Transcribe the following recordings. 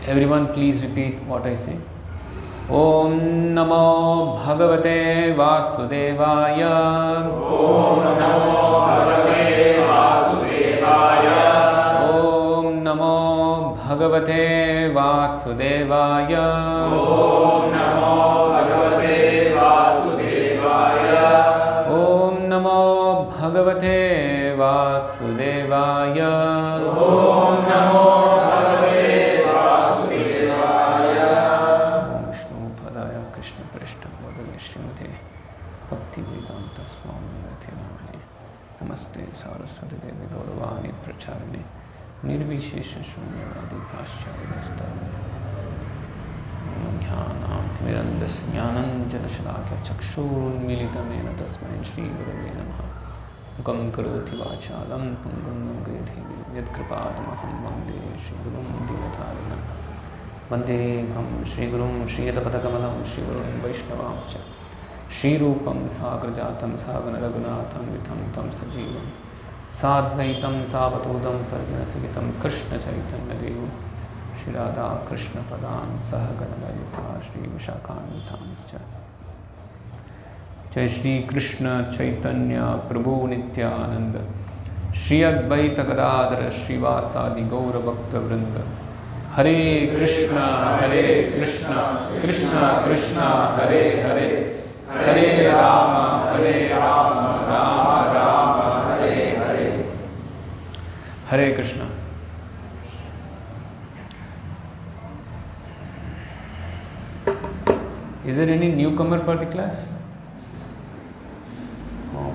Everyone please repeat what I say. Om Namo Bhagavate Vasudevaya. Om Namo Bhagavate Vasudevaya. Om Namo Bhagavate Vasudevaya. Om Namo Bhagavate Vasudevaya. Om Namo Bhagavate Vasudevaya. Om Namo Bhagavate Vasudevaya. Om Vishnu Padaya Krishna Prishta Bhagavate Srimate Bhakti Vedanta Swami Nityanamane Namaste Saraswati Devi Gauravani Pracharane Nirvishesha Shunyavadi Pascharya Jnanam Timirandasya Jnananjana Shalakya Chakshurunmilitamena Tasmai Shri Gurave Namaha Mukam Karoti Vachalam Pungam Gayadhevi Yadkripatamaham Vande Shri Gurum Devatharinam Vandeham Shri Gurum Shri Yadapatakamanam Shri Gurum Vaishnavamcha Shri Rupam Sagrajatam Sagana Raghunatham Vitham Tam Sajivam Sadvaitam Savatudam Parjanasagitam Krishna Chaitanya Devam Shri Radha Krishna Padan Sahagana Lalita Shri Vishakhanvitanscha Jai Shri Krishna Chaitanya Prabhu Nityananda Shri Advaita Gadadhara Shri Vasadi Gaura Bhakta Vrinda Hare Krishna Krishna Krishna Hare Hare Hare Rama Rama Rama Hare Hare Hare Krishna. Is there any newcomer for the class? Oh.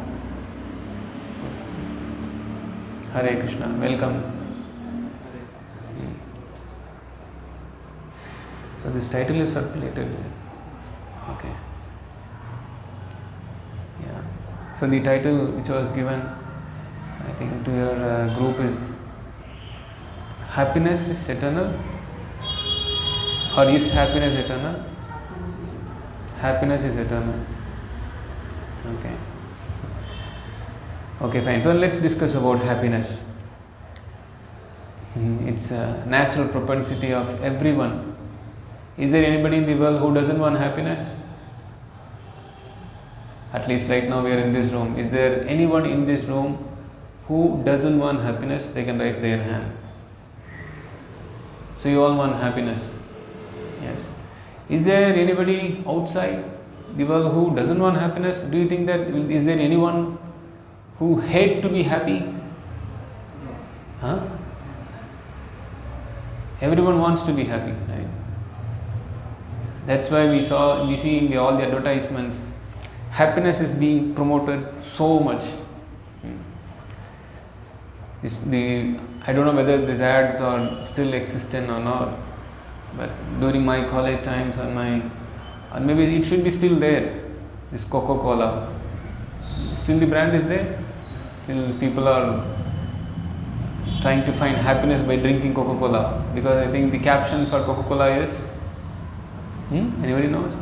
Hare Krishna, welcome. So this title is circulated. Okay. Yeah. So the title which was given, I think, to your group is Happiness is Eternal? Or is happiness eternal? Happiness is eternal. Okay. Okay, fine. So let's discuss about happiness. It's a natural propensity of everyone. Is there anybody in the world who doesn't want happiness? At least right now we are in this room. Is there anyone in this room who doesn't want happiness? They can raise their hand. So you all want happiness. Yes. Is there anybody outside the world who doesn't want happiness? Do you think that is there anyone who hate to be happy? Huh? Everyone wants to be happy, right? That's why we see in all the advertisements, happiness is being promoted so much. I don't know whether these ads are still existent or not, but during my college times or maybe it should be still there, this Coca-Cola. Still the brand is there? Still people are trying to find happiness by drinking Coca-Cola, because I think the caption for Coca-Cola is, anybody knows?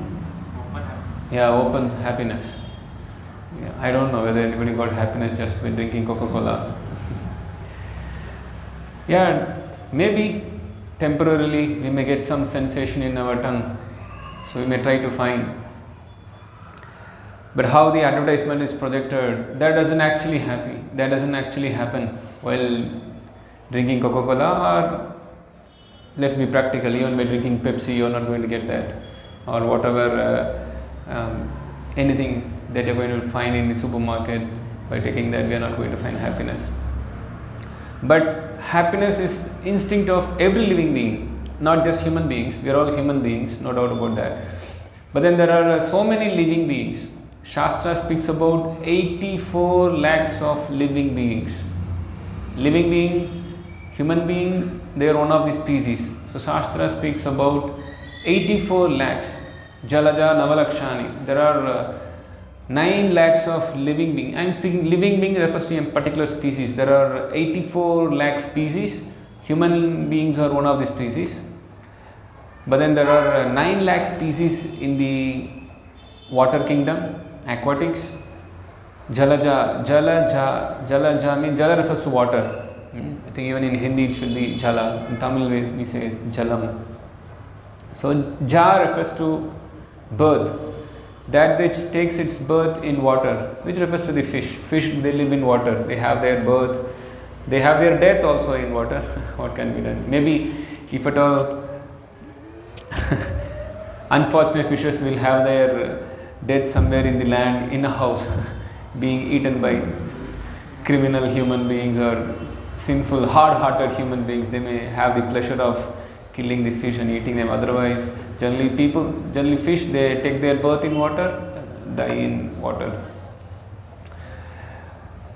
Open happiness. Yeah, open happiness. Yeah, I don't know whether anybody got happiness just by drinking Coca-Cola. Yeah, maybe temporarily we may get some sensation in our tongue, so we may try to find. But how the advertisement is projected, that doesn't actually happen while drinking Coca-Cola, or let's be practical, even by drinking Pepsi you are not going to get that, or whatever anything that you are going to find in the supermarket. By taking that we are not going to find happiness. But happiness is instinct of every living being, not just human beings. We are all human beings, no doubt about that. But then there are so many living beings. Shastra speaks about 84 lakhs of living beings. Living being, human being, they are one of the species. So Shastra speaks about 84 lakhs. Jalaja Navalakshani. There are 9 lakhs of living beings. I am speaking living being refers to a particular species. There are 84 lakh species. Human beings are one of the species. But then there are 9 lakh species in the water kingdom, aquatics. Jalaja means Jala refers to water. I think even in Hindi it should be jala. In Tamil we say jalam. So ja refers to birth, that which takes its birth in water, which refers to the fish. Fish, they live in water. They have their birth. They have their death also in water. What can be done? Maybe if at all unfortunate fishes will have their death somewhere in the land, in a house, being eaten by criminal human beings or sinful, hard-hearted human beings. They may have the pleasure of killing the fish and eating them. Otherwise, generally fish, they take their birth in water, die in water.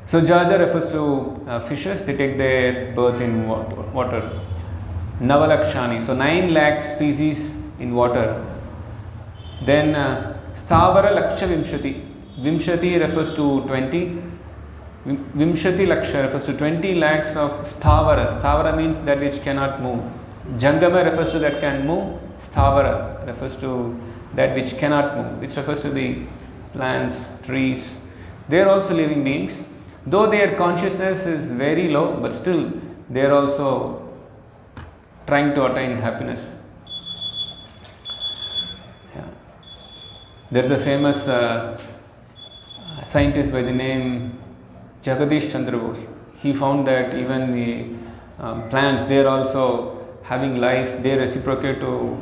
So Jaja refers to fishes, they take their birth in water. Navalakshani, so 9 lakh species in water. Then Sthavara Laksha Vimshati. Vimshati refers to 20. Vimshati Laksha refers to 20 lakhs of Sthavara. Sthavara means that which cannot move. Jangama refers to that can move. Sthavara refers to that which cannot move, which refers to the plants, trees. They are also living beings. Though their consciousness is very low, but still they are also trying to attain happiness. Yeah. There is a famous scientist by the name Jagadish Chandra Bose. He found that even the plants, they are also having life. They reciprocate to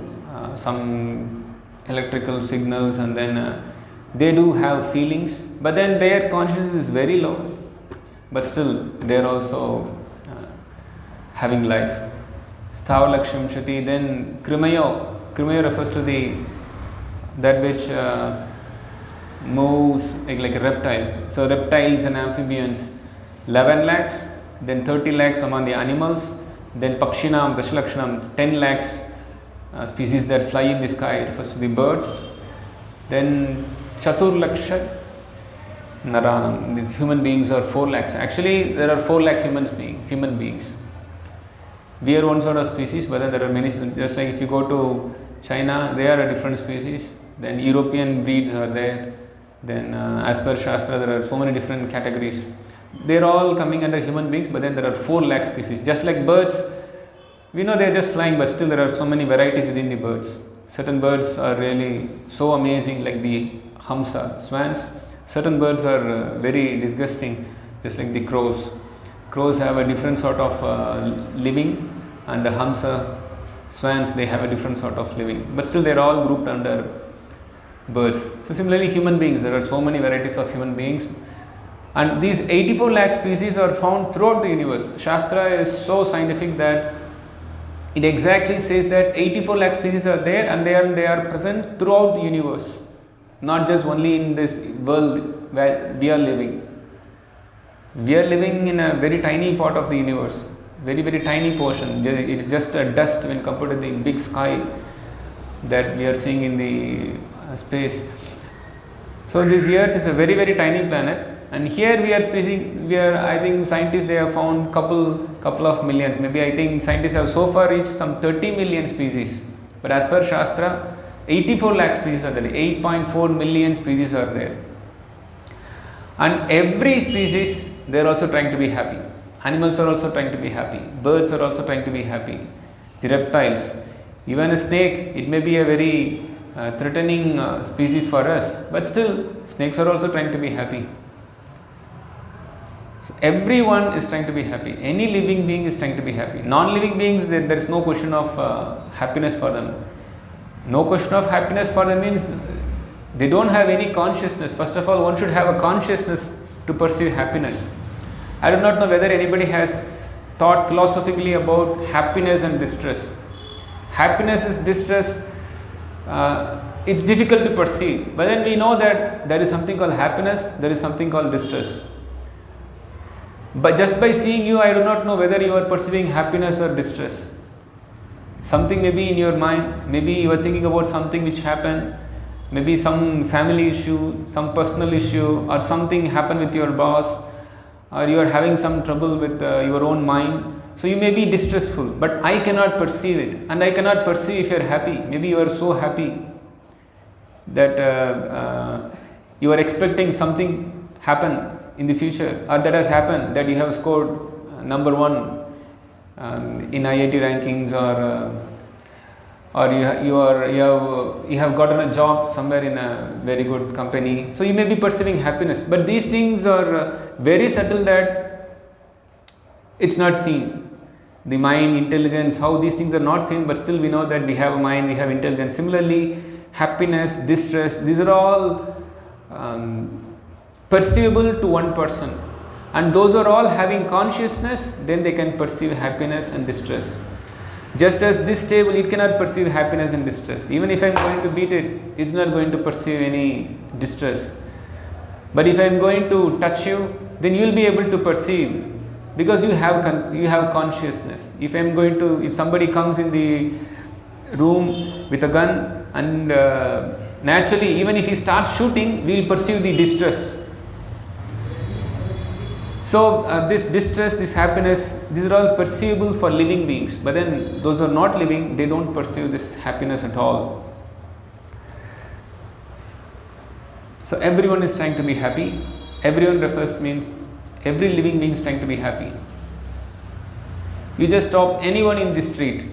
some electrical signals, and then they do have feelings, but then their consciousness is very low, but still they are also having life. Sthavar Laksham Shati. Then Krimayo. Krimayo refers to that which moves like a reptile. So reptiles and amphibians, 11 lakhs. Then 30 lakhs among the animals. Then Pakshinam, Dashlakshanam, 10 lakhs species that fly in the sky, refers to the birds. Then Chatur Laksha Naranam, the human beings are 4 lakhs. Actually, there are 4 lakh human beings. We are one sort of species, but then there are many, just like if you go to China, they are a different species. Then European breeds are there. Then as per Shastra, there are so many different categories. They are all coming under human beings, but then there are 4 lakh species. Just like birds, we know they are just flying, but still there are so many varieties within the birds. Certain birds are really so amazing, like the Hamsa, swans. Certain birds are very disgusting, just like the crows. Crows have a different sort of living, and the Hamsa, swans, they have a different sort of living. But still they are all grouped under birds. So similarly, human beings, there are so many varieties of human beings. And these 84 lakh species are found throughout the universe. Shastra is so scientific that it exactly says that 84 lakh species are there, and they are present throughout the universe, not just only in this world where we are living. We are living in a very tiny part of the universe, very, very tiny portion. It's just a dust when compared to the big sky that we are seeing in the space. So this Earth is a very, very tiny planet. And here we are I think scientists, they have found couple of millions. Maybe I think scientists have so far reached some 30 million species. But as per Shastra, 84 lakh species are there. 8.4 million species are there. And every species, they are also trying to be happy. Animals are also trying to be happy. Birds are also trying to be happy. The reptiles, even a snake, it may be a very threatening species for us, but still snakes are also trying to be happy. So everyone is trying to be happy. Any living being is trying to be happy. Non-living beings, there is no question of happiness for them. No question of happiness for them means they don't have any consciousness. First of all, one should have a consciousness to perceive happiness. I do not know whether anybody has thought philosophically about happiness and distress. Happiness is distress. It's difficult to perceive. But then we know that there is something called happiness, there is something called distress. But just by seeing you, I do not know whether you are perceiving happiness or distress. Something may be in your mind, maybe you are thinking about something which happened, maybe some family issue, some personal issue, or something happened with your boss, or you are having some trouble with your own mind. So you may be distressful, but I cannot perceive it, and I cannot perceive if you are happy. Maybe you are so happy that you are expecting something happen in the future, or that has happened, that you have scored number one in IIT rankings, or you have gotten a job somewhere in a very good company. So you may be perceiving happiness, but these things are very subtle that it's not seen. The mind, intelligence, how these things are not seen, but still we know that we have a mind, we have intelligence. Similarly, happiness, distress, these are all perceivable to one person, and those are all having consciousness, then they can perceive happiness and distress. Just as this table, it cannot perceive happiness and distress. Even if I am going to beat it, it's not going to perceive any distress. But if I am going to touch you, then you will be able to perceive, because you have consciousness. If somebody comes in the room with a gun, and naturally, even if he starts shooting, we will perceive the distress. So this distress, this happiness, these are all perceivable for living beings. But then those who are not living, they don't perceive this happiness at all. So everyone is trying to be happy. Everyone refers means every living being is trying to be happy. You just stop anyone in the street.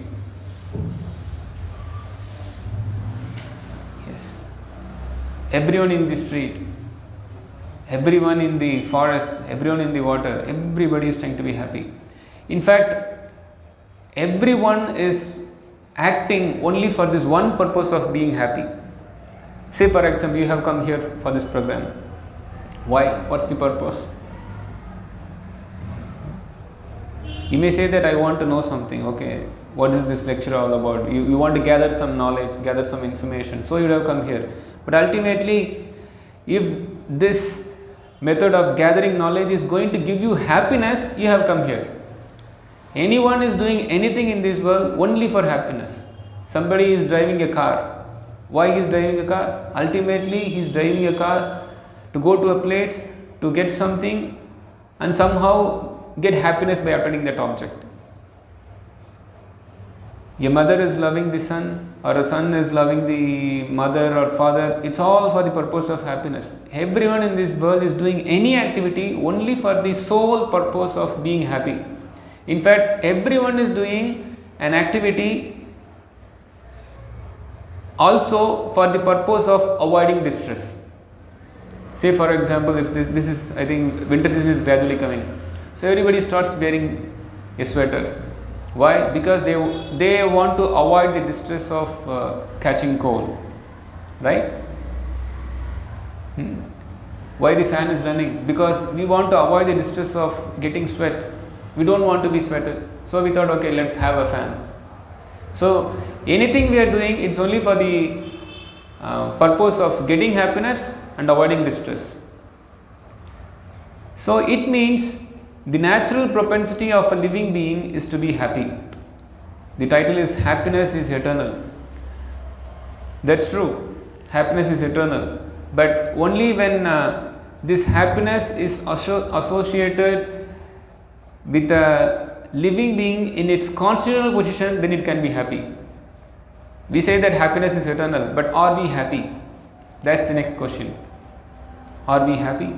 Yes. Everyone in the street, everyone in the forest, everyone in the water, everybody is trying to be happy. In fact, everyone is acting only for this one purpose of being happy. Say for example, you have come here for this program. Why? What's the purpose? You may say that I want to know something. Okay, what is this lecture all about? You want to gather some knowledge, gather some information. So you have come here. But ultimately, if this method of gathering knowledge is going to give you happiness, you have come here. Anyone is doing anything in this world only for happiness. Somebody is driving a car. Why he is driving a car? Ultimately, he is driving a car to go to a place, to get something, and somehow get happiness by attaining that object. A mother is loving the son, or a son is loving the mother or father. It's all for the purpose of happiness. Everyone in this world is doing any activity only for the sole purpose of being happy. In fact, everyone is doing an activity also for the purpose of avoiding distress. Say for example, if this is, I think winter season is gradually coming. So everybody starts wearing a sweater. Why? Because they want to avoid the distress of catching cold, right? Why the fan is running? Because we want to avoid the distress of getting sweat. We don't want to be sweated. So we thought, okay, let's have a fan. So anything we are doing, it's only for the purpose of getting happiness and avoiding distress. So it means the natural propensity of a living being is to be happy. The title is Happiness is Eternal. That's true. Happiness is eternal. But only when this happiness is associated with a living being in its constitutional position, then it can be happy. We say that happiness is eternal, but are we happy? That's the next question. Are we happy?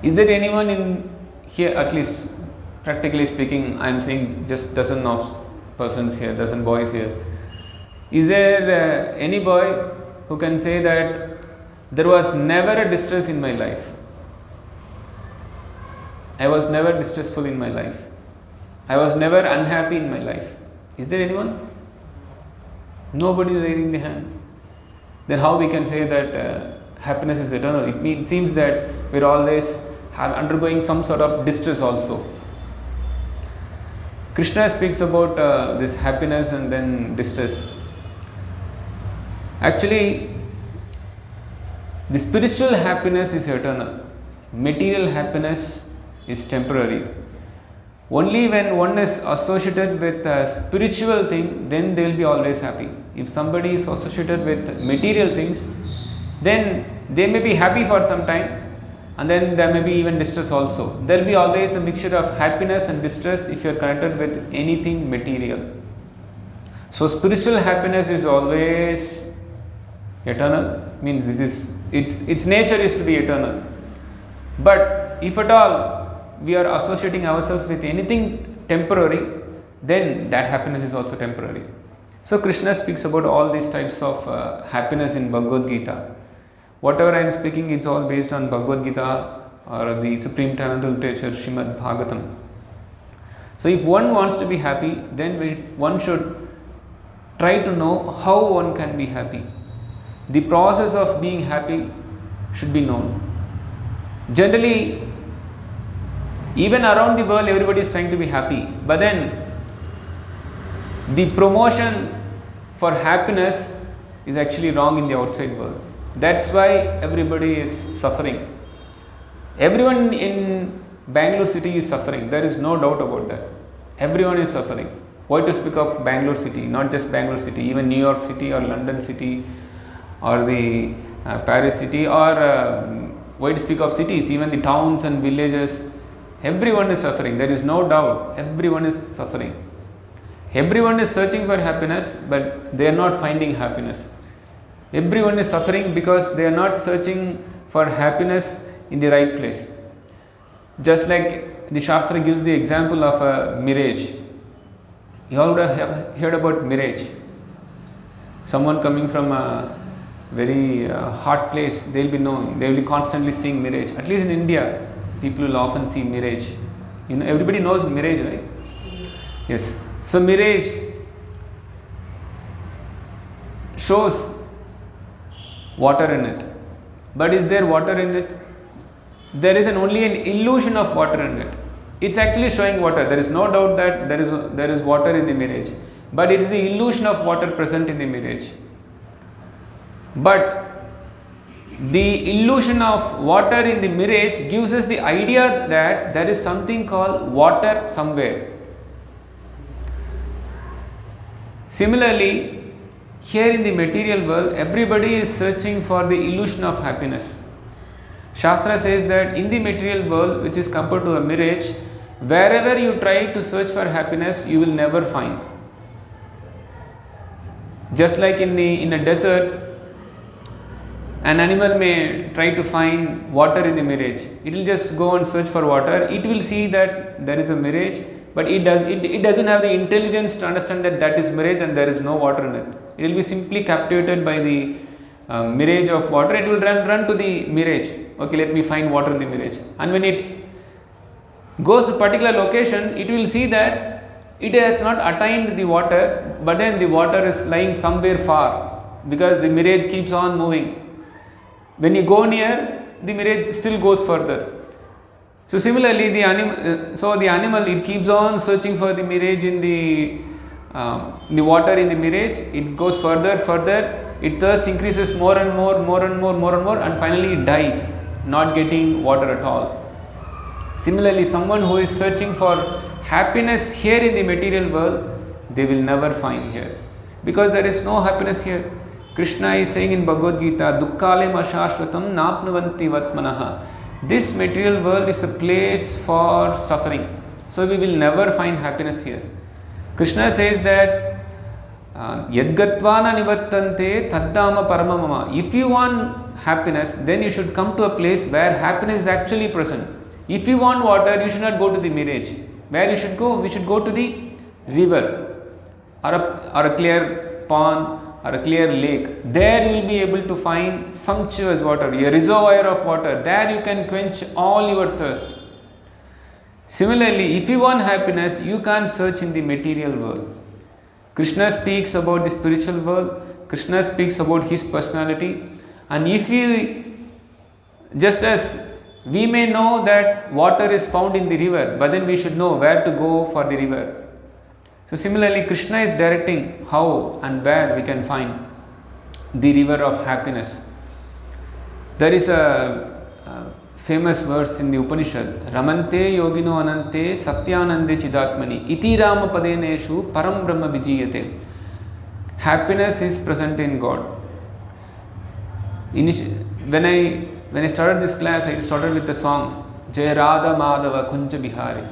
Is there anyone in here, at least practically speaking, I am saying just dozen of persons here, dozen boys here. Is there any boy who can say that there was never a distress in my life? I was never distressful in my life. I was never unhappy in my life. Is there anyone? Nobody is raising the hand. Then how we can say that happiness is eternal? It seems that we are always undergoing some sort of distress also. Krishna speaks about this happiness and then distress. Actually, the spiritual happiness is eternal. Material happiness is temporary. Only when one is associated with a spiritual thing, then they will be always happy. If somebody is associated with material things, then they may be happy for some time, and then there may be even distress also. There will be always a mixture of happiness and distress if you are connected with anything material. So spiritual happiness is always eternal, means its nature is to be eternal. But if at all we are associating ourselves with anything temporary, then that happiness is also temporary. So Krishna speaks about all these types of happiness in Bhagavad Gita. Whatever I am speaking, it's all based on Bhagavad Gita or the supreme transcendental literature Srimad Bhagavatam. So if one wants to be happy, then one should try to know how one can be happy. The process of being happy should be known. Generally, even around the world, everybody is trying to be happy, but then the promotion for happiness is actually wrong in the outside world. That's why everybody is suffering. Everyone in Bangalore city is suffering. There is no doubt about that. Everyone is suffering. Why to speak of Bangalore city? Not just Bangalore city, even New York city or London city or the Paris city, or why to speak of cities, even the towns and villages. Everyone is suffering. There is no doubt. Everyone is suffering. Everyone is searching for happiness, but they are not finding happiness. Everyone is suffering because they are not searching for happiness in the right place. Just like the Shastra gives the example of a mirage. You all have heard about mirage. Someone coming from a very hot place, they will be constantly seeing mirage. At least in India, people will often see mirage. Everybody knows mirage, right? Yes. So mirage shows water in it. But is there water in it? There is only an illusion of water in it. It's actually showing water. There is no doubt that there is water in the mirage. But it is the illusion of water present in the mirage. But the illusion of water in the mirage gives us the idea that there is something called water somewhere. Similarly, here in the material world, everybody is searching for the illusion of happiness. Shastra says that in the material world, which is compared to a mirage, wherever you try to search for happiness, you will never find. Just like in a desert, an animal may try to find water in the mirage. It will just go and search for water. It will see that there is a mirage, but it doesn't have the intelligence to understand that is mirage and there is no water in it. It will be simply captivated by the mirage of water. It will run to the mirage. Okay, let me find water in the mirage. And when it goes to a particular location, it will see that it has not attained the water, but then the water is lying somewhere far because the mirage keeps on moving. When you go near, the mirage still goes further. So similarly, the animal it keeps on searching for the mirage in the water in the mirage. It goes further. Its thirst increases more and more, and finally it dies, not getting water at all. Similarly, someone who is searching for happiness here in the material world, they will never find here, because there is no happiness here. Krishna is saying in Bhagavad Gita, Dukkhalem ashashvatam napnuvanti vatmanaha. This material world is a place for suffering. So we will never find happiness here. Krishna says that Yadgatvana nivattante taddama paramamama. If you want happiness, then you should come to a place where happiness is actually present. If you want water, you should not go to the mirage. Where you should go? We should go to the river or a clear pond or a clear lake. There you will be able to find sumptuous water, a reservoir of water. There you can quench all your thirst. Similarly, if you want happiness, you can't search in the material world. Krishna speaks about the spiritual world. Krishna speaks about his personality. And if you, just as we may know that water is found in the river, but then we should know where to go for the river. So similarly, Krishna is directing how and where we can find the river of happiness. There is a famous verse in the Upanishad, Ramante yogino anante satyanande chidatmani iti rama padeneshu param brahma vijiyate. Happiness is present in God. When I started this class, I started with the song Jai Radha Madhava Kunja Bihari.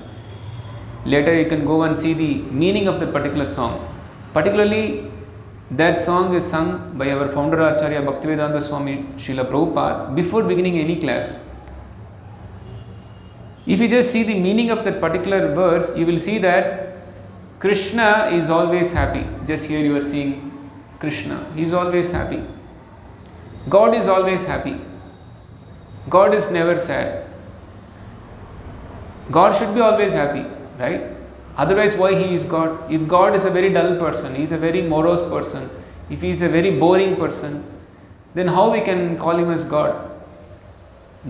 Later you can go and see the meaning of the particular song. Particularly, that song is sung by our founder Acharya Bhaktivedanta Swami Srila Prabhupada before beginning any class. If you just see the meaning of that particular verse, you will see that Krishna is always happy. Just here you are seeing Krishna, he is always happy. God is always happy. God is never sad. God should be always happy, right? Otherwise, why he is God? If God is a very dull person, he is a very morose person, if he is a very boring person, then how we can call him as God?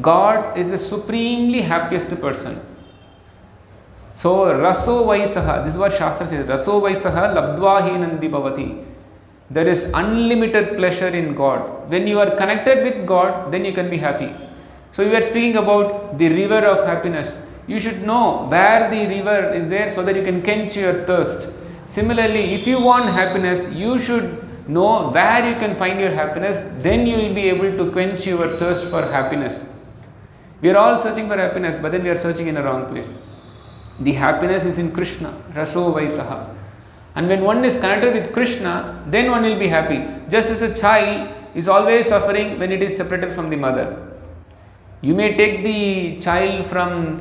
God is the supremely happiest person. So, raso vaisaha, this is what Shastra says, raso vaisaha labdva hinandi bhavati. There is unlimited pleasure in God. When you are connected with God, then you can be happy. So, we are speaking about the river of happiness. You should know where the river is there so that you can quench your thirst. Similarly, if you want happiness, you should know where you can find your happiness, then you will be able to quench your thirst for happiness. We are all searching for happiness, but then we are searching in a wrong place. The happiness is in Krishna, raso vaisaha. And when one is connected with Krishna, then one will be happy. Just as a child is always suffering when it is separated from the mother. You may take the child from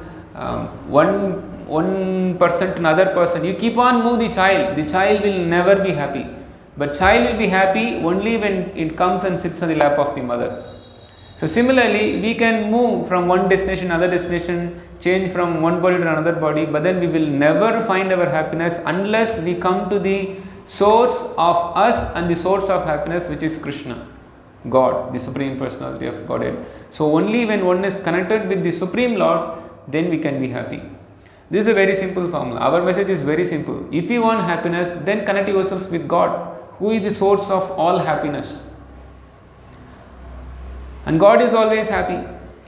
one person to another person. You keep on move the child will never be happy. But child will be happy only when it comes and sits on the lap of the mother. So similarly, we can move from one destination to another destination, change from one body to another body, but then we will never find our happiness unless we come to the source of us and the source of happiness, which is Krishna, God, the Supreme Personality of Godhead. So only when one is connected with the Supreme Lord, then we can be happy. This is a very simple formula. Our message is very simple. If you want happiness, then connect yourselves with God, who is the source of all happiness. And God is always happy.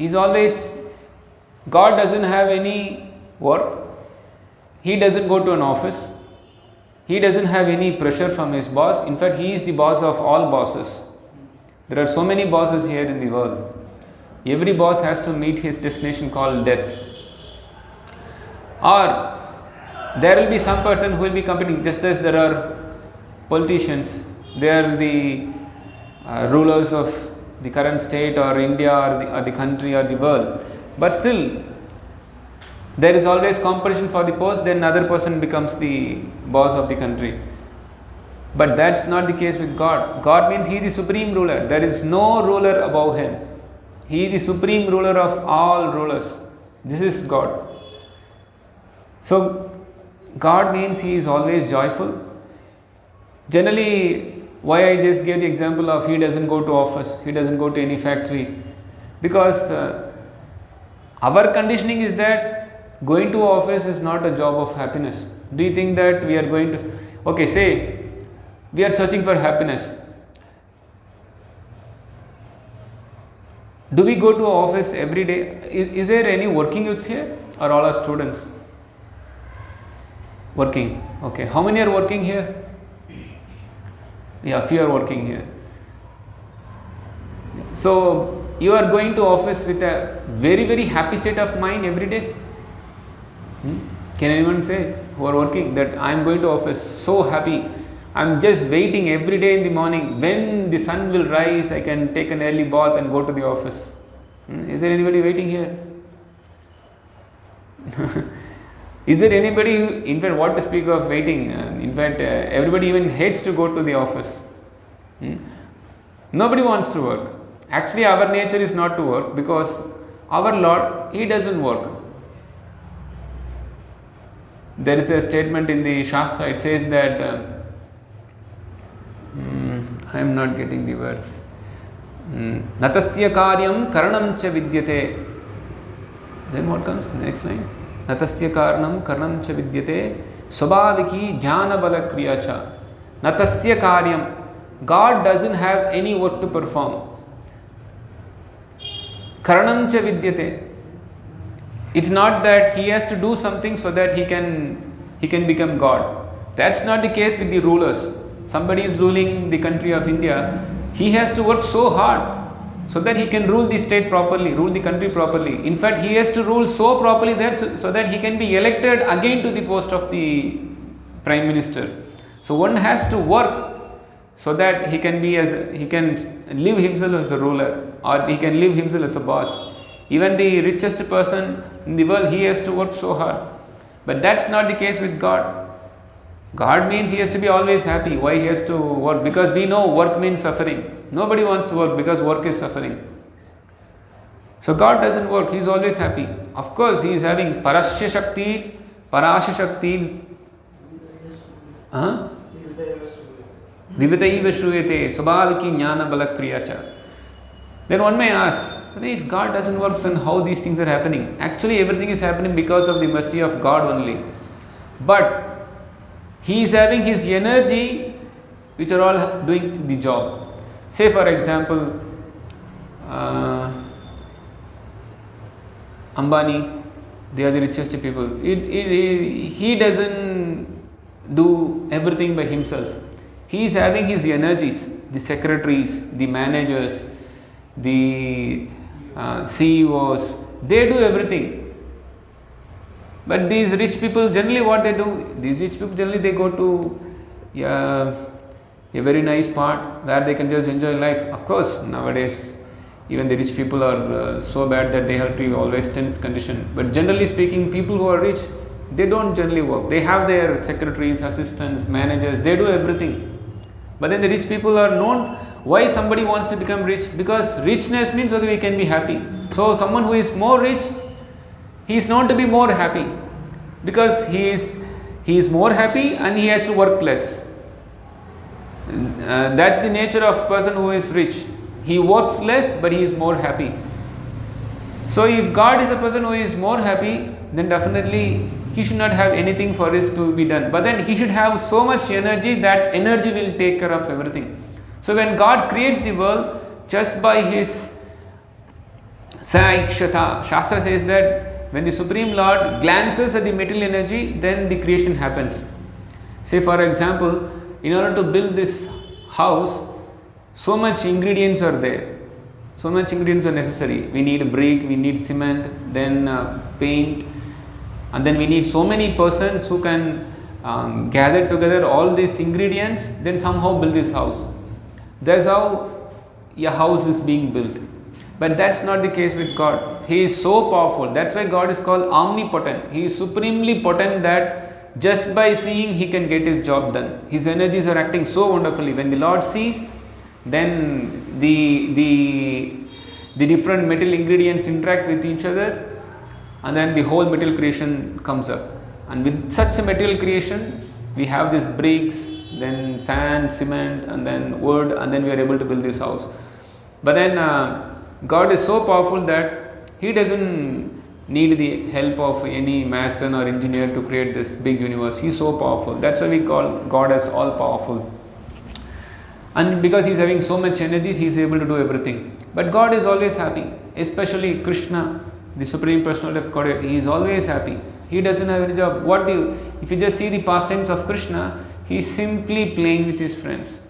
God doesn't have any work. He doesn't go to an office. He doesn't have any pressure from his boss. In fact, he is the boss of all bosses. There are so many bosses here in the world. Every boss has to meet his destination called death. Or there will be some person who will be competing, just as there are politicians. They are the rulers of the current state or India or the country or the world. But still, there is always competition for the post, then another person becomes the boss of the country. But that's not the case with God. God means he is the supreme ruler. There is no ruler above him. He is the supreme ruler of all rulers. This is God. So, God means he is always joyful. Generally, why I just gave the example of he doesn't go to office, he doesn't go to any factory, because our conditioning is that going to office is not a job of happiness. Do you think that we are going to, okay, say we are searching for happiness. Do we go to office every day? Is there any working youths here or all are students? Working, okay. How many are working here? Yeah, few are working here. So, you are going to office with a very, very happy state of mind every day? Can anyone say who are working that I am going to office so happy? I am just waiting every day in the morning. When the sun will rise, I can take an early bath and go to the office. Is there anybody waiting here? Is there anybody who, in fact, what to speak of waiting? In fact, everybody even hates to go to the office. Nobody wants to work. Actually, our nature is not to work because our Lord, he doesn't work. There is a statement in the Shastra, it says that, I am not getting the verse. Natasya karyam karanam cha vidyate. Then what comes? The next line. Natasya karanam karanam cha vidyate swabhaviki jnana bala kriya cha. Natasya karyam. God doesn't have any work to perform. Karanam cha vidyate. It's not that he has to do something so that he can become God. That's not the case with the rulers. Somebody is ruling the country of India. He has to work so hard so that he can rule the state properly, rule the country properly. In fact, he has to rule so properly there so that he can be elected again to the post of the Prime Minister. So one has to work so that he can live himself as a ruler or he can live himself as a boss. Even the richest person in the world, he has to work so hard. But that's not the case with God. God means he has to be always happy. Why he has to work? Because we know work means suffering. Nobody wants to work because work is suffering. So God doesn't work, he is always happy. Of course, he is having Parasya Shakti, Parasya Shakti, Vivataiva Shruyate, Swabhaviki Jnana Balakriyacha. Then one may ask, if God doesn't work, then how these things are happening? Actually, everything is happening because of the mercy of God only. But he is having his energy, which are all doing the job. Say for example, Ambani, they are the richest people. He doesn't do everything by himself. He is having his energies, the secretaries, the managers, the CEOs, they do everything. But these rich people, generally what they do, these rich people generally they go to a very nice part where they can just enjoy life. Of course, nowadays even the rich people are so bad that they have to be always tense condition. But generally speaking, people who are rich, they don't generally work. They have their secretaries, assistants, managers, they do everything. But then the rich people are known. Why somebody wants to become rich? Because richness means okay, we can be happy. So someone who is more rich, he is known to be more happy because he is more happy and he has to work less. That's the nature of person who is rich. He works less, but he is more happy. So if God is a person who is more happy, then definitely he should not have anything for this to be done. But then he should have so much energy that energy will take care of everything. So when God creates the world, just by his Saikshata, Shastra says that when the Supreme Lord glances at the material energy, then the creation happens. Say for example, in order to build this house, so much ingredients are there. So much ingredients are necessary. We need brick, we need cement, then paint, and then we need so many persons who can gather together all these ingredients, then somehow build this house. That's how a house is being built. But that's not the case with God. He is so powerful. That's why God is called omnipotent. He is supremely potent that just by seeing he can get his job done. His energies are acting so wonderfully. When the Lord sees, then the different metal ingredients interact with each other, and then the whole material creation comes up. And with such a material creation, we have these bricks, then sand, cement, and then wood, and then we are able to build this house. But then God is so powerful that he doesn't need the help of any mason or engineer to create this big universe. He is so powerful. That's why we call God as all powerful. And because he is having so much energy, he is able to do everything. But God is always happy, especially Krishna, the Supreme Personality of Godhead. He is always happy. He doesn't have any job. If you just see the pastimes of Krishna, he is simply playing with his friends.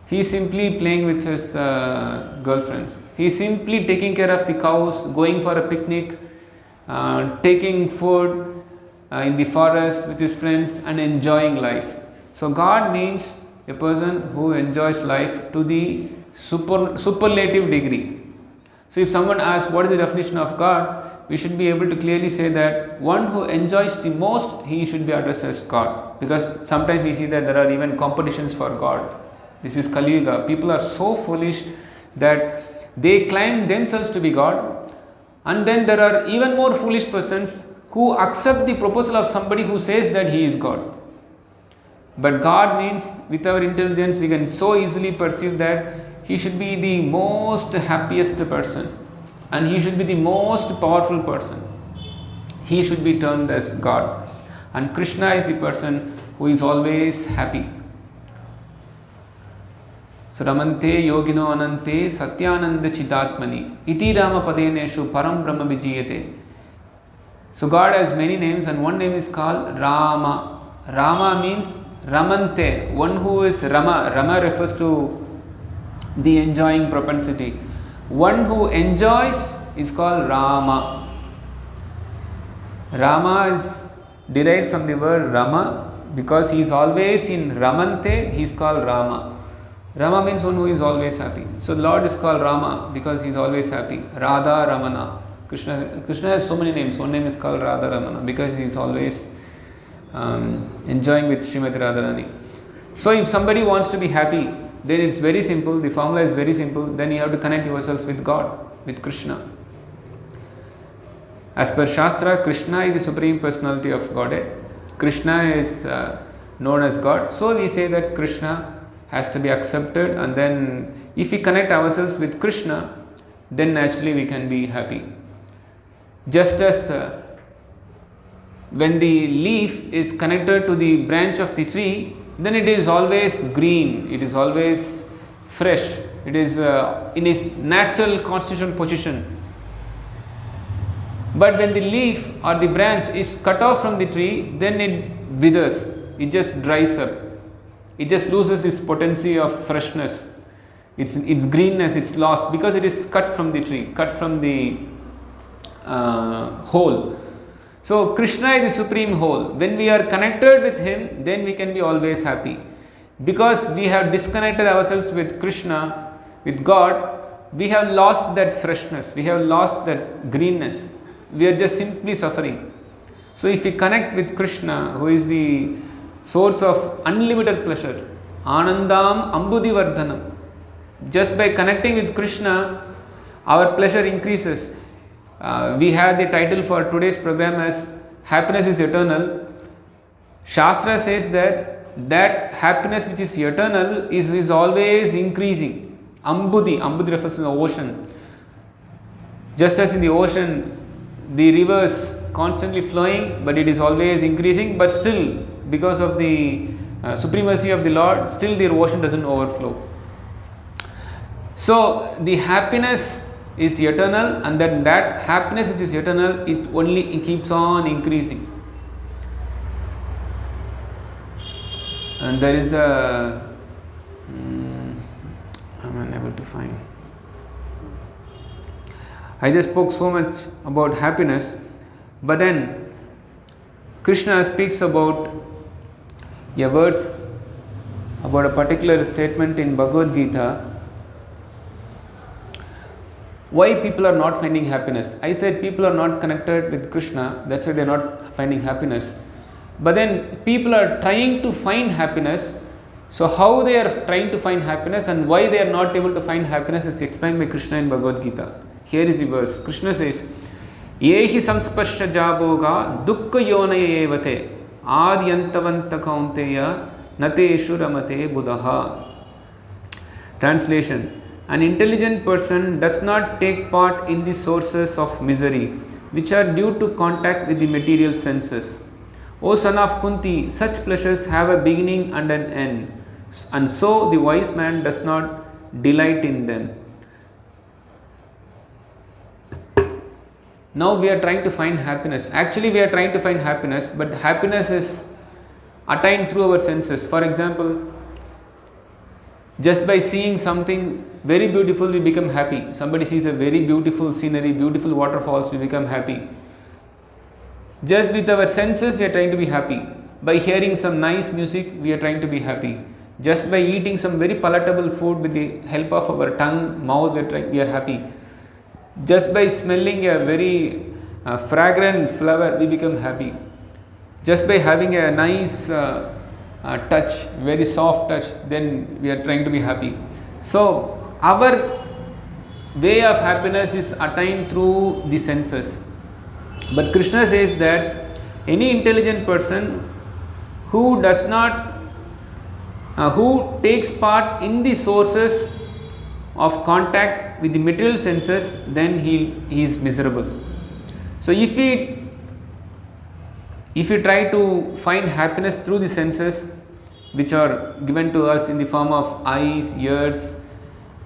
He is simply playing with his girlfriends. He is simply taking care of the cows, going for a picnic, taking food in the forest with his friends and enjoying life. So God means a person who enjoys life to the superlative degree. So if someone asks what is the definition of God, we should be able to clearly say that one who enjoys the most, he should be addressed as God. Because sometimes we see that there are even competitions for God. This is Kali Yuga. People are so foolish that they claim themselves to be God, and then there are even more foolish persons who accept the proposal of somebody who says that he is God. But God means with our intelligence we can so easily perceive that he should be the most happiest person and he should be the most powerful person. He should be termed as God. And Krishna is the person who is always happy. So Ramante Yogino Anante Satyananda Chitatmani Iti Rama Padeneshu Param Brahma Vijiyate. So God has many names and one name is called Rama. Rama means Ramante, one who is Rama. Rama refers to the enjoying propensity. One who enjoys is called Rama. Rama is derived from the word Rama because he is always in Ramante, he is called Rama. Rama means one who is always happy. So the Lord is called Rama because he is always happy. Radha Ramana. Krishna has so many names. One name is called Radharamana because he is always enjoying with Srimati Radharani. So if somebody wants to be happy, then it's very simple. The formula is very simple. Then you have to connect yourselves with God, with Krishna. As per Shastra, Krishna is the Supreme Personality of Godhead. Krishna is known as God. So we say that Krishna has to be accepted, and then if we connect ourselves with Krishna, then naturally we can be happy. Just as when the leaf is connected to the branch of the tree, then it is always green, it is always fresh, it is in its natural constitutional position. But when the leaf or the branch is cut off from the tree, then it withers, it just dries up, it just loses its potency of freshness, its greenness, it's lost because it is cut from the tree, cut from the whole. So Krishna is the supreme whole. When we are connected with him, then we can be always happy. Because we have disconnected ourselves with Krishna, with God, we have lost that freshness, we have lost that greenness. We are just simply suffering. So if we connect with Krishna, who is the source of unlimited pleasure, Anandam Ambudivardhanam, just by connecting with Krishna, our pleasure increases. We have the title for today's program as Happiness is Eternal. Shastra says that happiness which is eternal is always increasing. Ambudhi refers to the ocean. Just as in the ocean, the rivers constantly flowing, but it is always increasing, but still because of the supremacy of the Lord, still the ocean doesn't overflow. So the happiness is eternal, and then that happiness which is eternal, it keeps on increasing. And there is a I'm unable to find. I just spoke so much about happiness, but then Krishna speaks about a verse, about a particular statement in Bhagavad Gita. Why people are not finding happiness? I said people are not connected with Krishna, that's why they are not finding happiness. But then people are trying to find happiness. So how they are trying to find happiness and why they are not able to find happiness is explained by Krishna in Bhagavad Gita. Here is the verse. Krishna says, Yehi samsparsha jaboga dukkha yonaya evate adyantavanta kaunteya nateshu ramate buddhaha. Translation: an intelligent person does not take part in the sources of misery which are due to contact with the material senses. O son of Kunti, such pleasures have a beginning and an end, and so the wise man does not delight in them. Now we are trying to find happiness. Actually, we are trying to find happiness, but happiness is attained through our senses. For example, just by seeing something very beautiful, we become happy. Somebody sees a very beautiful scenery, beautiful waterfalls, we become happy. Just with our senses, we are trying to be happy. By hearing some nice music, we are trying to be happy. Just by eating some very palatable food with the help of our tongue, mouth, we are happy. Just by smelling a very fragrant flower, we become happy. Just by having a nice touch, very soft touch, then we are trying to be happy. So our way of happiness is attained through the senses. But Krishna says that any intelligent person who does not, who takes part in the sources of contact with the material senses, then he is miserable. So if we try to find happiness through the senses which are given to us in the form of eyes, ears,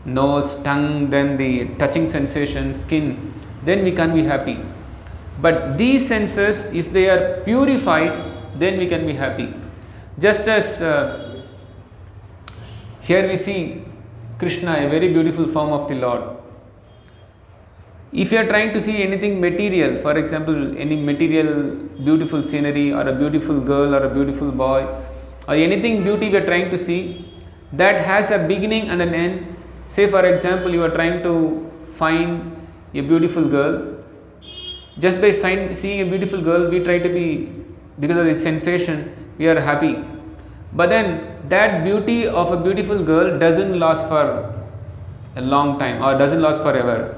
nose, tongue, then the touching sensation, skin, then we can be happy. But these senses, if they are purified, then we can be happy. Just as here we see Krishna, a very beautiful form of the Lord. If you are trying to see anything material, for example, any material beautiful scenery or a beautiful girl or a beautiful boy or anything beauty we are trying to see, that has a beginning and an end. Say for example, you are trying to find a beautiful girl. Just by seeing a beautiful girl, we try to be, because of the sensation, we are happy. But then that beauty of a beautiful girl doesn't last for a long time or doesn't last forever.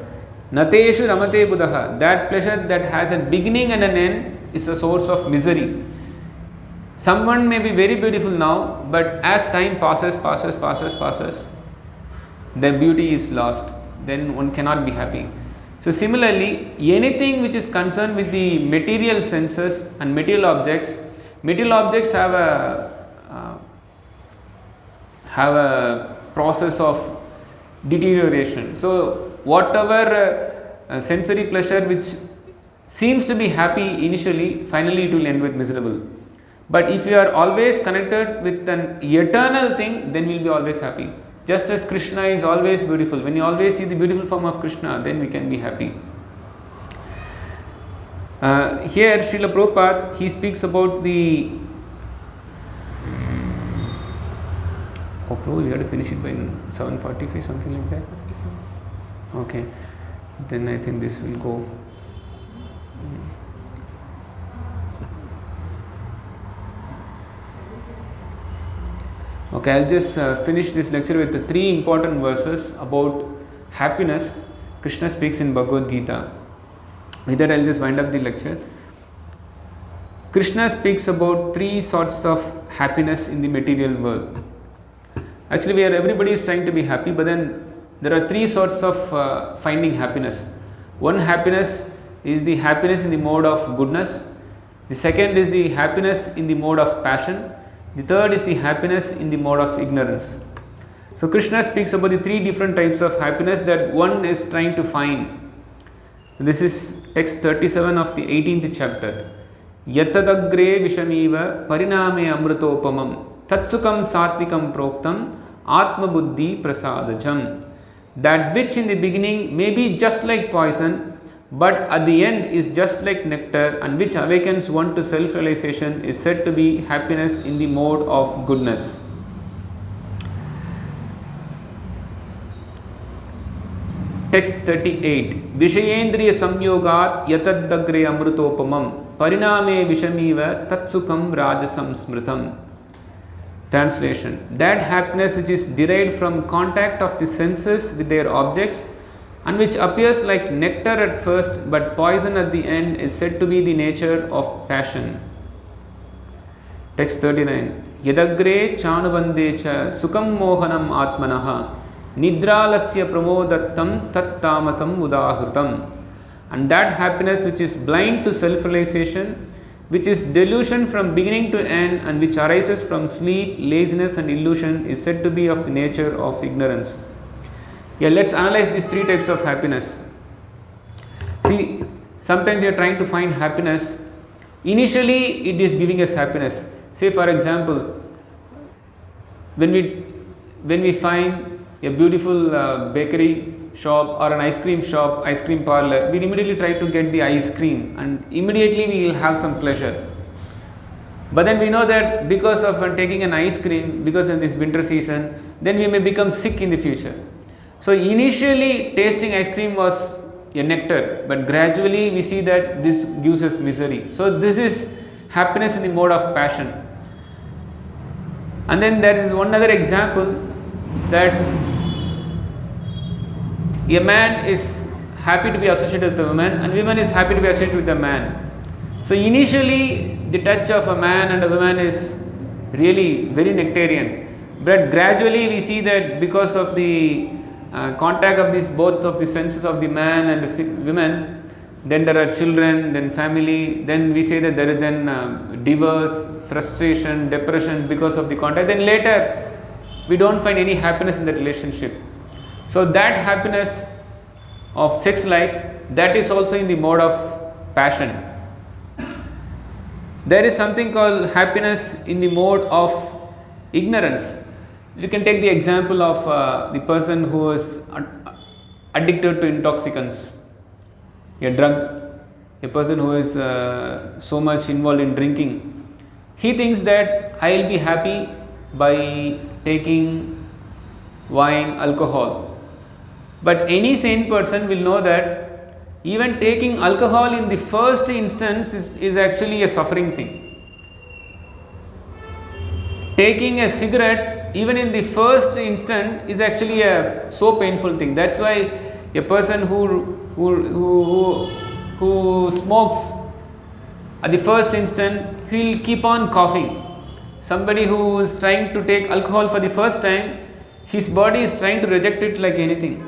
Nateshu ramate buddha. That pleasure that has a beginning and an end is a source of misery. Someone may be very beautiful now, but as time passes, their beauty is lost. Then one cannot be happy. So similarly, anything which is concerned with the material senses and material objects have a process of deterioration. So whatever sensory pleasure which seems to be happy initially, finally it will end with miserable. But if you are always connected with an eternal thing, then we will be always happy. Just as Krishna is always beautiful. When you always see the beautiful form of Krishna, then we can be happy. Here Srila Prabhupada, he speaks about the Prabhu, you have to finish it by 7:45, something like that. Okay, then I think this will go. Okay, I'll just finish this lecture with the 3 important verses about happiness. Krishna speaks in Bhagavad Gita. With that, I'll just wind up the lecture. Krishna speaks about 3 sorts of happiness in the material world. Actually, everybody is trying to be happy, but then there are 3 sorts of finding happiness. One happiness is the happiness in the mode of goodness. The second is the happiness in the mode of passion. The third is the happiness in the mode of ignorance. So Krishna speaks about the 3 different types of happiness that one is trying to find. This is text 37 of the 18th chapter. Yatadagre vishamiva pariname amrutopamam tatsukam satvikam proktam atma buddhi prasadajam. That which in the beginning may be just like poison, but at the end is just like nectar, and which awakens one to self-realization, is said to be happiness in the mode of goodness. Text 38. Vishayendriya samyogat yatadagre amrutopamam pariname vishamiva tatsukam rajasam smritam. Translation. That happiness which is derived from contact of the senses with their objects and which appears like nectar at first but poison at the end, is said to be the nature of passion. Text 39. Yadagre chanubandecha sukam mohanam atmanaha nidralasya pramodattam tat tamasam udahrutam. And that happiness which is blind to self-realization, which is delusion from beginning to end, and which arises from sleep, laziness and illusion, is said to be of the nature of ignorance. Yeah, let's analyze these 3 types of happiness. See, sometimes we are trying to find happiness. Initially, it is giving us happiness. Say, for example, when we find a beautiful bakery shop or an ice cream shop, ice cream parlor, we immediately try to get the ice cream, and immediately we will have some pleasure. But then we know that because of taking an ice cream, because of this winter season, then we may become sick in the future. So initially tasting ice cream was a nectar, but gradually we see that this gives us misery. So this is happiness in the mode of passion. And then there is one other example, that a man is happy to be associated with a woman, and woman is happy to be associated with a man. So initially the touch of a man and a woman is really very nectarian, but gradually we see that because of the contact of these both of the senses of the man and the women, then there are children, then family, then we say that there is then divorce, frustration, depression because of the contact. Then later we don't find any happiness in that relationship. So that happiness of sex life, that is also in the mode of passion. There is something called happiness in the mode of ignorance. You can take the example of the person who is addicted to intoxicants, a drug, a person who is so much involved in drinking. He thinks that I will be happy by taking wine, alcohol. But any sane person will know that Even taking alcohol in the first instance is actually a suffering thing. Taking a cigarette even in the first instant is actually a so painful thing. That's why a person who smokes at the first instant, he'll keep on coughing. Somebody who is trying to take alcohol for the first time, his body is trying to reject it like anything.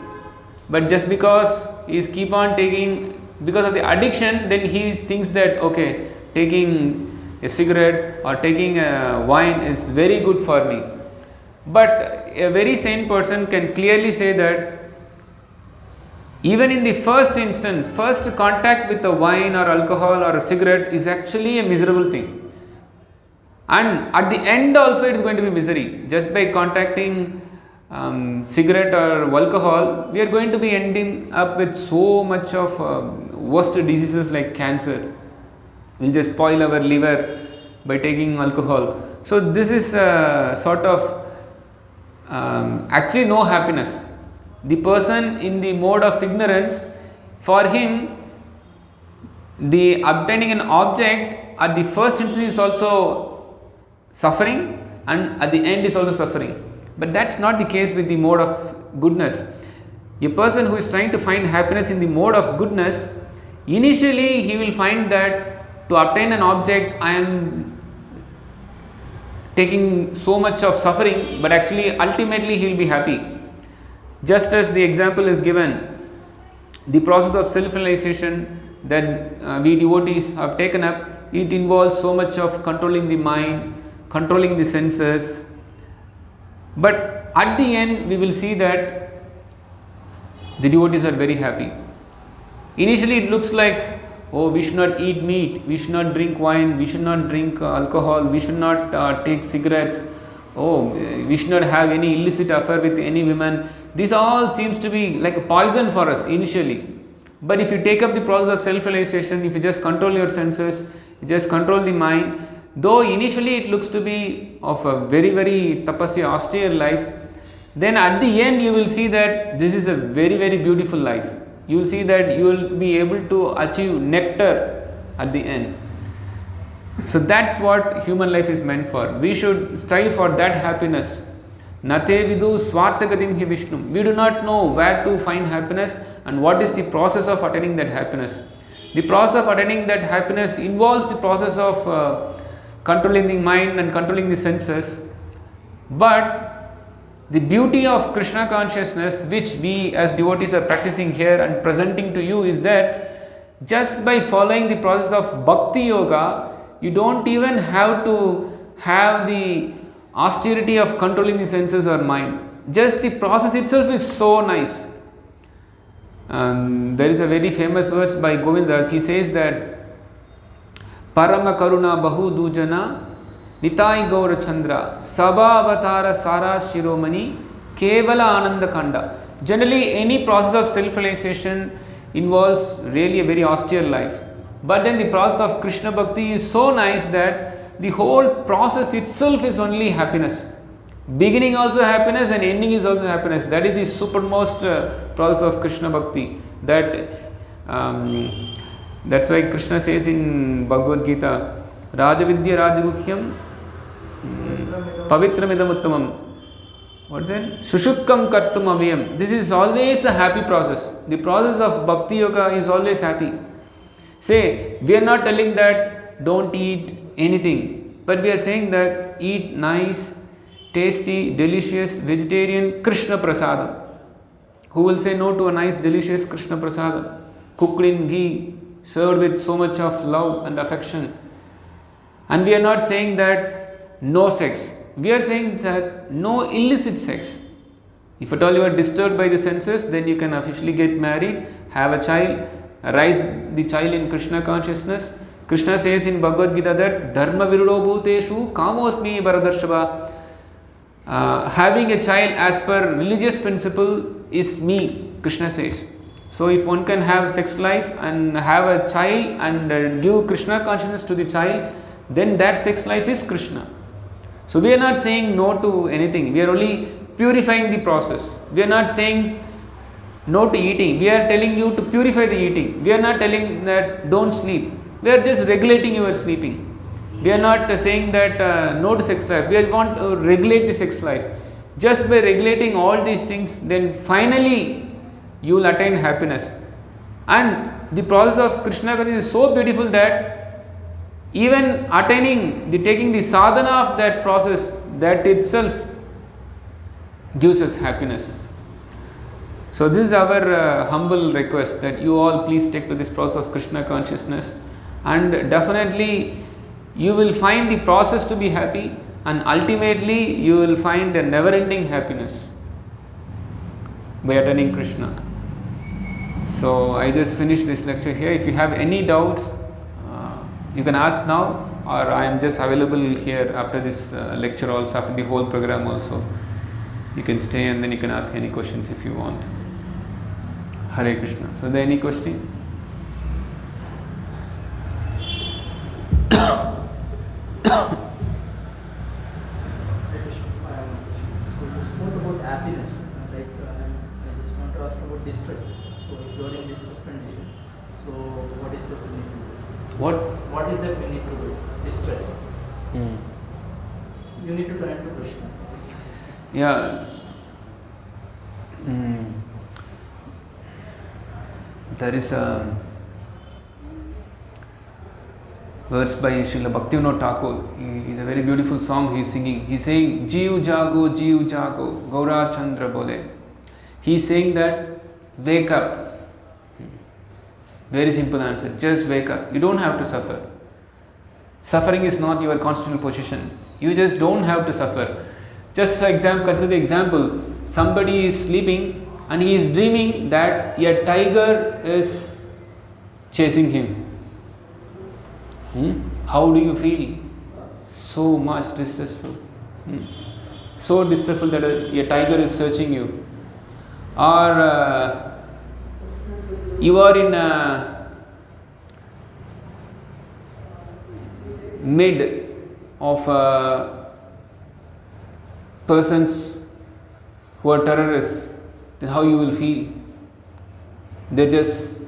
But just because he is keep on taking, because of the addiction, then he thinks that okay, taking a cigarette or taking a wine is very good for me. But a very sane person can clearly say that even in the first instance, first contact with a wine or alcohol or a cigarette is actually a miserable thing. And at the end also it is going to be misery. Just by contacting cigarette or alcohol, we are going to be ending up with so much of worst diseases like cancer. We'll just spoil our liver by taking alcohol. So this is sort of actually no happiness. The person in the mode of ignorance, for him the obtaining an object at the first instance is also suffering and at the end is also suffering. But that's not the case with the mode of goodness. A person who is trying to find happiness in the mode of goodness, initially he will find that to obtain an object I am taking so much of suffering, but actually ultimately he will be happy. Just as the example is given, the process of self-realization that we devotees have taken up, it involves so much of controlling the mind, controlling the senses. But at the end we will see that the devotees are very happy. Initially it looks like, oh, we should not eat meat, we should not drink wine, we should not drink alcohol, we should not take cigarettes, oh, we should not have any illicit affair with any women. This all seems to be like a poison for us initially. But if you take up the process of self-realization, if you just control your senses, you just control the mind, though initially it looks to be of a very, very tapasya, austere life, then at the end you will see that this is a very, very beautiful life. You will see that you will be able to achieve nectar at the end. So that's what human life is meant for. We should strive for that happiness. Nate vidu swartagadim hi Vishnu. We do not know where to find happiness and what is the process of attaining that happiness. The process of attaining that happiness involves the process of controlling the mind and controlling the senses. But the beauty of Krishna consciousness, which we as devotees are practicing here and presenting to you, is that just by following the process of bhakti yoga, you don't even have to have the austerity of controlling the senses or mind. Just the process itself is so nice. There is a very famous verse by Govindas. He says that Parama Karuna Bahu Dujana Nitai Gaura Chandra Sabha Avatara Sara Shiromani Kevala Ananda Kanda. Generally, any process of self-realization involves really a very austere life. But then the process of Krishna Bhakti is so nice that the whole process itself is only happiness. Beginning also happiness and ending is also happiness. That is the supermost process of Krishna Bhakti. That's why Krishna says in Bhagavad Gita, Rajavidya Rajaguhyam Pavitramidam Uttamam. What then? Sushukkam Kartum Avayam. This is always a happy process. The process of Bhakti Yoga is always happy. Say, we are not telling that don't eat anything, but we are saying that eat nice, tasty, delicious, vegetarian Krishna Prasadam. Who will say no to a nice, delicious Krishna Prasadam? Cooked in ghee, served with so much of love and affection. And we are not saying that no sex. We are saying that no illicit sex. If at all you are disturbed by the senses, then you can officially get married, have a child, raise the child in Krishna consciousness. Krishna says in Bhagavad Gita that Dharma Virudo Bhuteshu Kamosmi Bharadarshava. Having a child as per religious principle is me, Krishna says. So if one can have sex life and have a child and give Krishna consciousness to the child, then that sex life is Krishna. So we are not saying no to anything. We are only purifying the process. We are not saying no to eating. We are telling you to purify the eating. We are not telling that don't sleep. We are just regulating your sleeping. We are not saying that no to sex life. We want to regulate the sex life. Just by regulating all these things, then finally you will attain happiness. And the process of Krishna consciousness is so beautiful that even attaining taking the sadhana of that process, that itself gives us happiness. So this is our humble request, that you all please take to this process of Krishna consciousness, and definitely you will find the process to be happy, and ultimately you will find a never ending happiness by attaining Krishna. So I just finished this lecture here. If you have any doubts, you can ask now, or I am just available here after this lecture also, after the whole program also. You can stay and then you can ask any questions if you want. Hare Krishna. So, there any question? Happiness, like I just want to ask about distress. So if you are in distress condition, so what is that we need to do? What is that we need to do? Distress. You need to turn to Krishna. Yeah. There is a verse by Srila Bhaktivinoda Thakur. He is a very beautiful song he is singing. He is saying, Jeev Jago, Gaura Chandra Bole. He is saying that, wake up. Very simple answer, just wake up. You don't have to suffer. Suffering is not your constitutional position. You just don't have to suffer. Just for example, consider the example, somebody is sleeping and he is dreaming that a tiger is chasing him. How do you feel? So much distressful. So distressful that a tiger is searching you. Or you are in a mid of persons who are terrorists, then how you will feel? They're just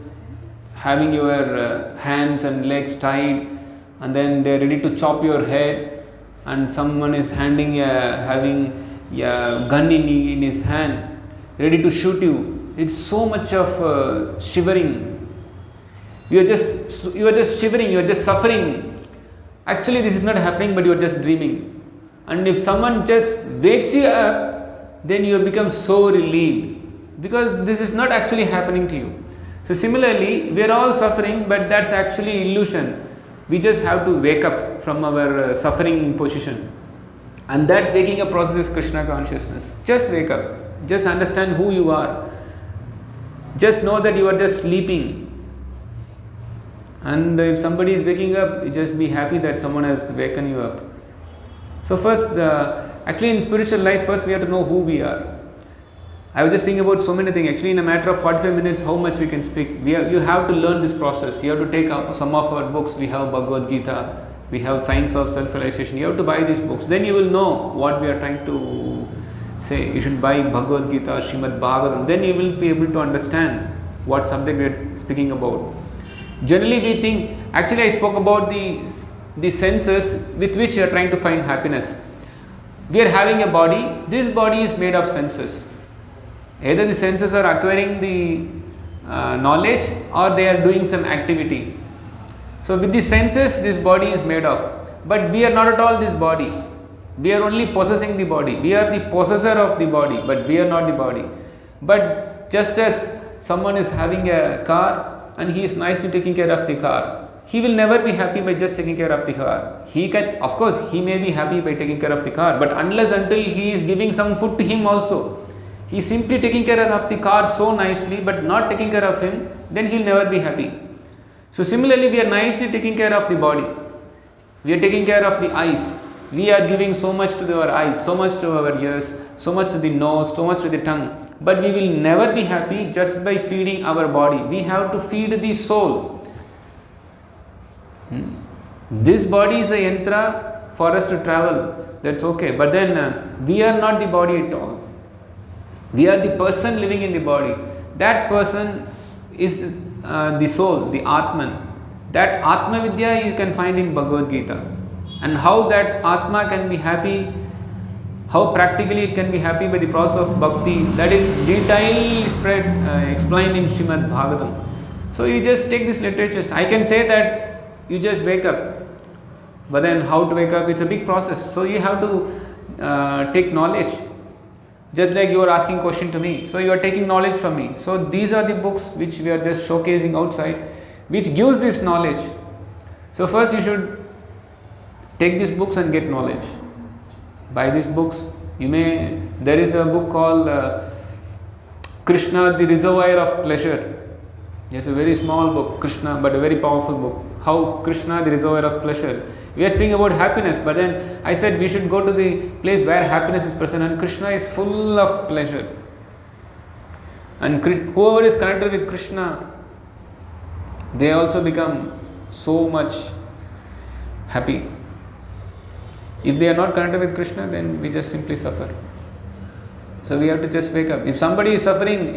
having your hands and legs tied, and then they're ready to chop your head, and someone is having a gun in his hand, ready to shoot you. It's so much of shivering. You are just shivering, you are just suffering. Actually, this is not happening, but you are just dreaming. And if someone just wakes you up, then you have become so relieved, because this is not actually happening to you. So similarly, we are all suffering, but that's actually illusion. We just have to wake up from our suffering position. And that waking up process is Krishna consciousness. Just wake up. Just understand who you are. Just know that you are just sleeping. And if somebody is waking up, you just be happy that someone has waken you up. So first, actually in spiritual life, first we have to know who we are. I was just thinking about so many things. Actually, in a matter of 45 minutes, how much we can speak. You have to learn this process. You have to take some of our books. We have Bhagavad Gita. We have Science of Self-Realization. You have to buy these books. Then you will know what we are trying to say. You should buy Bhagavad Gita, Srimad Bhagavatam. Then you will be able to understand what subject we are speaking about. Generally, we think, actually I spoke about the senses with which you are trying to find happiness. We are having a body. This body is made of senses. Either the senses are acquiring the knowledge, or they are doing some activity. So with the senses, this body is made of. But we are not at all this body. We are only possessing the body. We are the possessor of the body, but we are not the body. But just as someone is having a car and he is nicely taking care of the car, he will never be happy by just taking care of the car. He can, of course, he may be happy by taking care of the car, but unless until he is giving some food to him also, he is simply taking care of the car so nicely, but not taking care of him, then he will never be happy. So similarly, we are nicely taking care of the body. We are taking care of the eyes. We are giving so much to our eyes, so much to our ears, so much to the nose, so much to the tongue. But we will never be happy just by feeding our body. We have to feed the soul. This body is a yantra for us to travel. That's okay. But then we are not the body at all. We are the person living in the body. that person is the soul, the Atman. That Atma Vidya you can find in Bhagavad Gita. And how that Atma can be happy, how practically it can be happy by the process of bhakti, that is detailed explained in Srimad Bhagavatam. So you just take these literatures. I can say that you just wake up, but then how to wake up, it's a big process. So you have to take knowledge. Just like you are asking question to me, so you are taking knowledge from me. So these are the books which we are just showcasing outside, which gives this knowledge. So first you should take these books and get knowledge. Buy these books. There is a book called Krishna, the Reservoir of Pleasure. It's a very small book, Krishna, but a very powerful book. How Krishna, the Reservoir of Pleasure. We are speaking about happiness, but then I said we should go to the place where happiness is present, and Krishna is full of pleasure. And whoever is connected with Krishna, they also become so much happy. If they are not connected with Krishna, then we just simply suffer. So we have to just wake up. If somebody is suffering,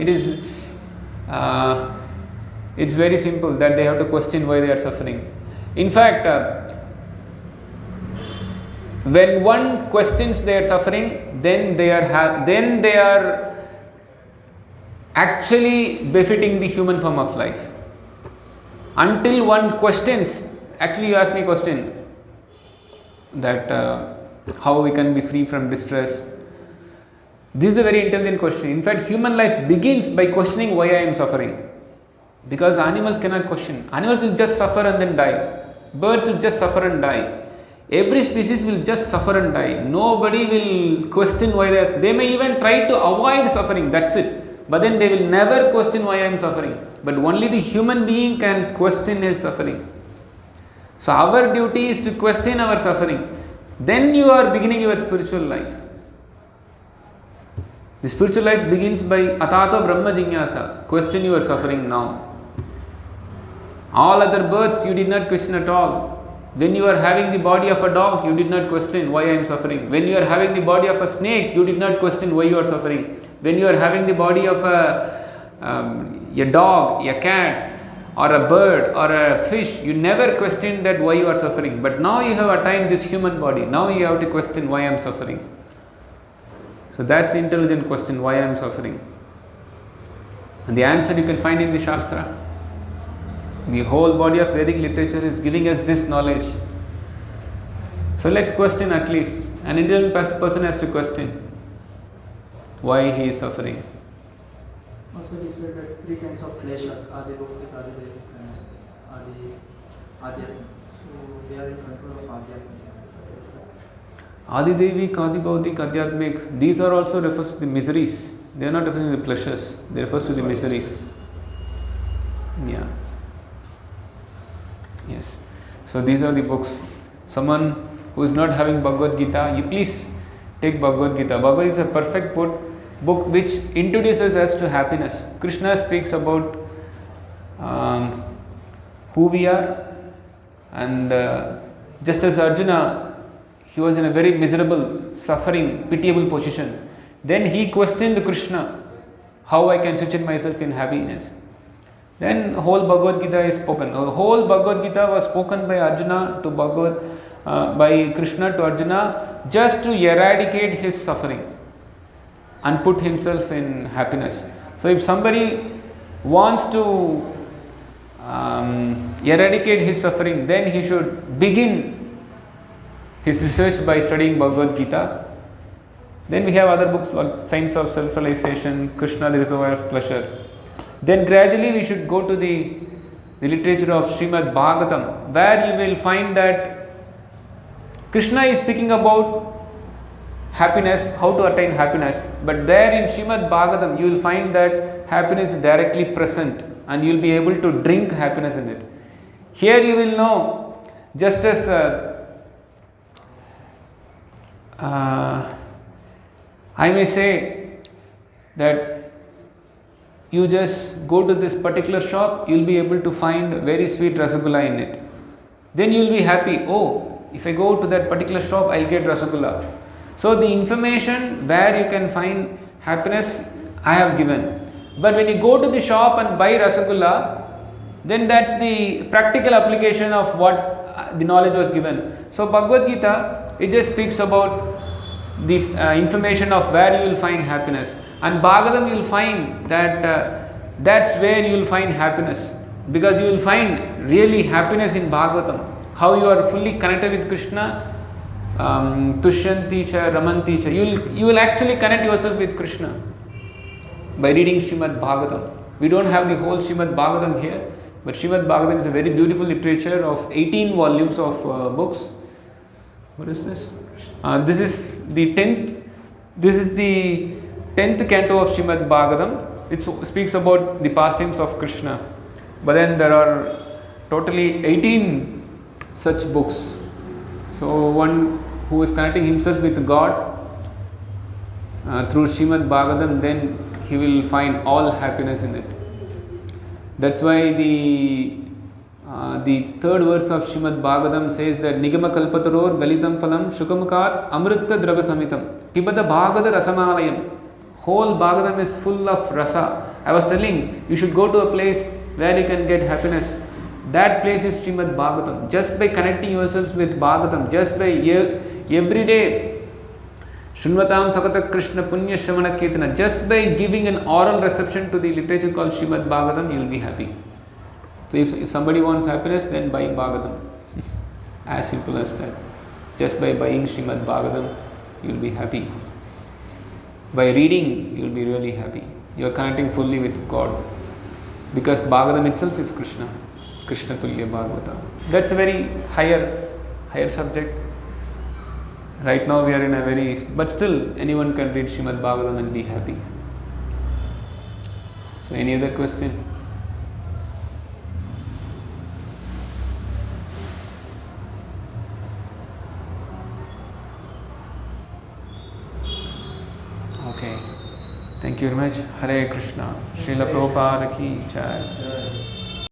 it's very simple that they have to question why they are suffering. In fact, when one questions their suffering, then they are actually befitting the human form of life. Until one questions, actually you asked me a question that how we can be free from distress. This is a very intelligent question. In fact, human life begins by questioning why I am suffering. Because animals cannot question. Animals will just suffer and then die. Birds will just suffer and die. Every species will just suffer and die. Nobody will question why they may even try to avoid suffering, that's it. But then they will never question why I am suffering. But only the human being can question his suffering. So our duty is to question our suffering. Then you are beginning your spiritual life. The spiritual life begins by Atato Brahma Jignasa. Question your suffering now. All other births you did not question at all. When you are having the body of a dog, you did not question why I am suffering. When you are having the body of a snake, you did not question why you are suffering. When you are having the body of a dog, a cat, or a bird, or a fish, you never questioned that why you are suffering. But now you have attained this human body. Now you have to question why I am suffering. So that's the intelligent question, why I am suffering. And the answer you can find in the Shastra. The whole body of Vedic literature is giving us this knowledge. So let's question at least. An intelligent person has to question why he is suffering. Also he said that three kinds of kleshas, Adi Bhautik, Adi Devik and Adi Adhyatmik. So they are in control of Adhyatmik. Adi Devik, Adi Bhautik, Adhyatmik, these are also refers to the miseries. They are not referring to the pleasures. They refers to the miseries. Yeah. Yes. So these are the books. Someone who is not having Bhagavad Gita, you please take Bhagavad Gita. Bhagavad Gita is a perfect book which introduces us to happiness. Krishna speaks about who we are, and just as Arjuna, he was in a very miserable, suffering, pitiable position. Then he questioned Krishna, how I can situate myself in happiness. Then whole Bhagavad Gita is spoken. The whole Bhagavad Gita was spoken by Arjuna to by Krishna to Arjuna, just to eradicate his suffering and put himself in happiness. So if somebody wants to eradicate his suffering, then he should begin his research by studying Bhagavad Gita. Then we have other books like Science of Self-Realization, Krishna, the Reservoir of Pleasure. Then gradually we should go to the literature of Srimad Bhagavatam, where you will find that Krishna is speaking about happiness, how to attain happiness. But there in Srimad Bhagavatam, you will find that happiness is directly present and you will be able to drink happiness in it. Here you will know, just as I may say that you just go to this particular shop, you will be able to find very sweet rasgulla in it. Then you will be happy, oh, if I go to that particular shop, I will get rasgulla. So the information where you can find happiness, I have given. But when you go to the shop and buy Rasagulla, then that's the practical application of what the knowledge was given. So Bhagavad Gita, it just speaks about the information of where you will find happiness. And Bhagavatam, you will find that that's where you will find happiness. Because you will find really happiness in Bhagavatam. How you are fully connected with Krishna, Tushyanti cha, Ramanti cha. You will actually connect yourself with Krishna by reading Srimad Bhagavatam. We don't have the whole Srimad Bhagavatam here, but Srimad Bhagavatam is a very beautiful literature of 18 volumes of books. What is this? This is the 10th. This is the 10th canto of Srimad Bhagavatam. It speaks about the pastimes of Krishna. But then there are totally 18 such books. So one who is connecting himself with God through Srimad Bhagavatam, then he will find all happiness in it. That's why the third verse of Srimad Bhagavatam says that Nigama Kalpataror Galitam Phalam Shukamukat Amrita Drava Samitam Pibada Bhagavata Rasamalayam. Whole Bhagavatam is full of rasa. I was telling you should go to a place where you can get happiness. That place is Srimad Bhagavatam. Just by connecting yourselves with Bhagavatam, just by every day Shunvatam Sakata Krishna Punya Shravana Kirtana, just by giving an oral reception to the literature called Srimad Bhagavatam, you will be happy. So if somebody wants happiness, then buy Bhagavatam. As simple as that. Just by buying Srimad Bhagavatam, you will be happy. By reading, you will be really happy. You are connecting fully with God. Because Bhagavatam itself is Krishna. Krishna Tulya Bhagavata. That's a very higher subject. Right now we are in a very, but still anyone can read Srimad Bhagavatam and be happy. So any other question? Okay. Thank you very much. Hare Krishna. Srila Prabhupada ki jai.